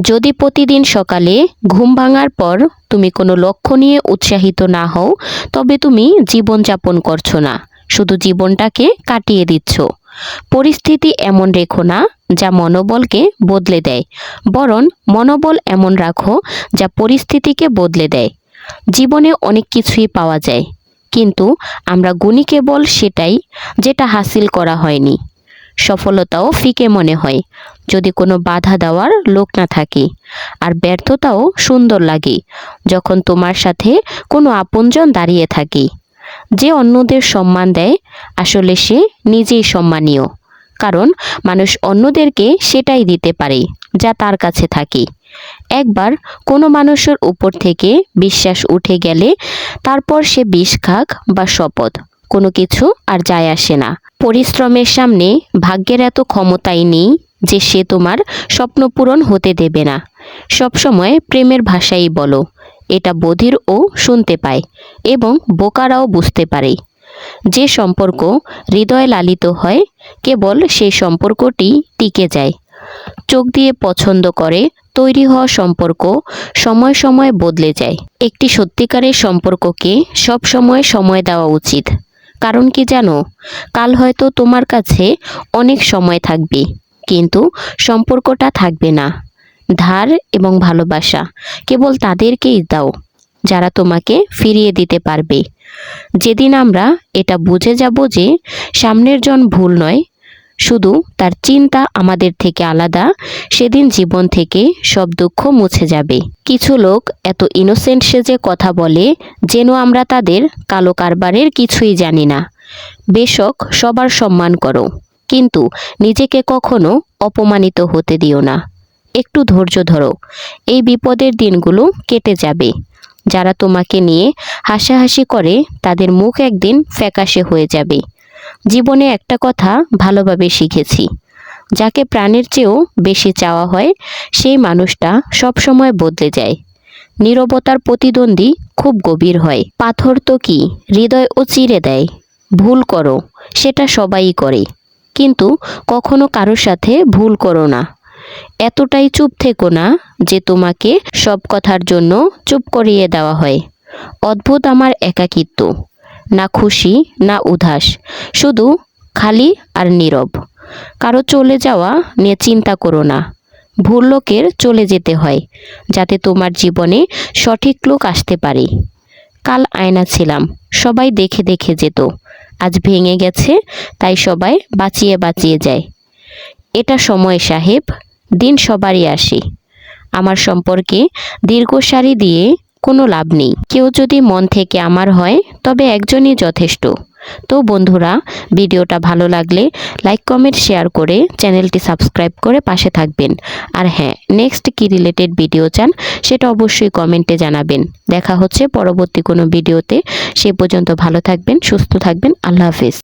যদি প্রতিদিন সকালে ঘুম ভাঙার পর তুমি কোনো লক্ষ্য নিয়ে উৎসাহিত না হও, তবে তুমি জীবনযাপন করছো না, শুধু জীবনটাকে কাটিয়ে দিচ্ছ। পরিস্থিতি এমন রেখো না যা মনোবলকে বদলে দেয়, বরং মনোবল এমন রাখো যা পরিস্থিতিকে বদলে দেয়। জীবনে অনেক কিছুই পাওয়া যায়, কিন্তু আমরা গুণী কেবল সেটাই যেটা হাসিল করা হয়নি। সফলতাও ফিকে মনে হয় যদি কোনো বাধা দেওয়ার লোক না থাকে, আর ব্যর্থতাও সুন্দর লাগে যখন তোমার সাথে কোনো আপনজন দাঁড়িয়ে থাকে। যে অন্যদের সম্মান দেয় আসলে সে নিজেই সম্মানীয়, কারণ মানুষ অন্যদেরকে সেটাই দিতে পারে যা তার কাছে থাকে। একবার কোনো মানুষের উপর থেকে বিশ্বাস উঠে গেলে তারপর সে বিষ খাক বা শপথ, কোনো কিছু আর যায় আসে না। পরিশ্রমের সামনে ভাগ্যের এত ক্ষমতাই নেই যে সে তোমার স্বপ্ন পূরণ হতে দেবে না। সবসময় প্রেমের ভাষাই বলো, এটা বধিরও শুনতে পায় এবং বোকারাও বুঝতে পারে। যে সম্পর্ক হৃদয়ে লালিত হয় কেবল সেই সম্পর্কটি টিকে যায়। চোখ দিয়ে পছন্দ করে তৈরি হওয়া সম্পর্ক সময় সময় বদলে যায়। একটি সত্যিকারের সম্পর্ককে সব সময় সময় দেওয়া উচিত, কারণ কি জানো, কাল হয়তো তোমার কাছে অনেক সময় থাকবে, কিন্তু সম্পর্কটা থাকবে না। ধার এবং ভালোবাসা কেবল তাদেরকেই দাও যারা তোমাকে ফিরিয়ে দিতে পারবে। যেদিন আমরা এটা বুঝে যাব যে সামনের জন ভুল নয়, শুধু তার চিন্তা আমাদের থেকে আলাদা, সেদিন জীবন থেকে সব দুঃখ মুছে যাবে। কিছু লোক এত ইনোসেন্ট সেজে কথা বলে যেন আমরা তাদের কালো কারবারের কিছুই জানি না। বেশক সবার সম্মান করো, কিন্তু নিজেকে কখনো অপমানিত হতে দিও না। একটু ধৈর্য ধরো, এই বিপদের দিনগুলো কেটে যাবে। যারা তোমাকে নিয়ে হাসাহাসি করে তাদের মুখ একদিন ফ্যাকাশে হয়ে যাবে। জীবনে একটা কথা ভালোভাবে শিখেছি, যাকে প্রাণের চেয়েও বেশি চাওয়া হয় সেই মানুষটা সবসময় বদলে যায়। নীরবতার প্রতিদ্বন্দ্বী খুব গভীর হয়। পাথর তো কি হৃদয়ও চিরে দেয়। ভুল করো, সেটা সবাই করে, কিন্তু কখনো কারোর সাথে ভুল করো না। এতটাই চুপ থেকো না যে তোমাকে সব কথার জন্য চুপ করিয়ে দেওয়া হয়। অদ্ভুত আমার একাকিত্ব, না খুশি না উদাস, শুধু খালি আর নীরব। কারো চলে যাওয়া নিয়ে চিন্তা করো না। ভুল লোকের চলে যেতে হয় যাতে তোমার জীবনে সঠিক লোক আসতে পারে। কাল আয়না ছিলাম, সবাই দেখে দেখে যেত, আজ ভেঙে গেছে তাই সবাই বাঁচিয়ে বাঁচিয়ে যায়। এটা সময় সাহেব, দিন সবারই আসে। আমার সম্পর্কে দীর্ঘসারি দিয়ে কোনো লাভ নেই। কেউ যদি মন থেকে আমার হয় তবে একজনই যথেষ্ট। তো বন্ধুরা, ভিডিওটা ভালো লাগলে লাইক কমেন্ট শেয়ার করে চ্যানেলটি সাবস্ক্রাইব করে পাশে থাকবেন। আর হ্যাঁ, নেক্সট কি রিলেটেড ভিডিও চান সেটা অবশ্যই কমেন্টে জানাবেন। দেখা হচ্ছে পরবর্তী কোনো ভিডিওতে। সে পর্যন্ত ভালো থাকবেন, সুস্থ থাকবেন। আল্লাহ হাফেজ।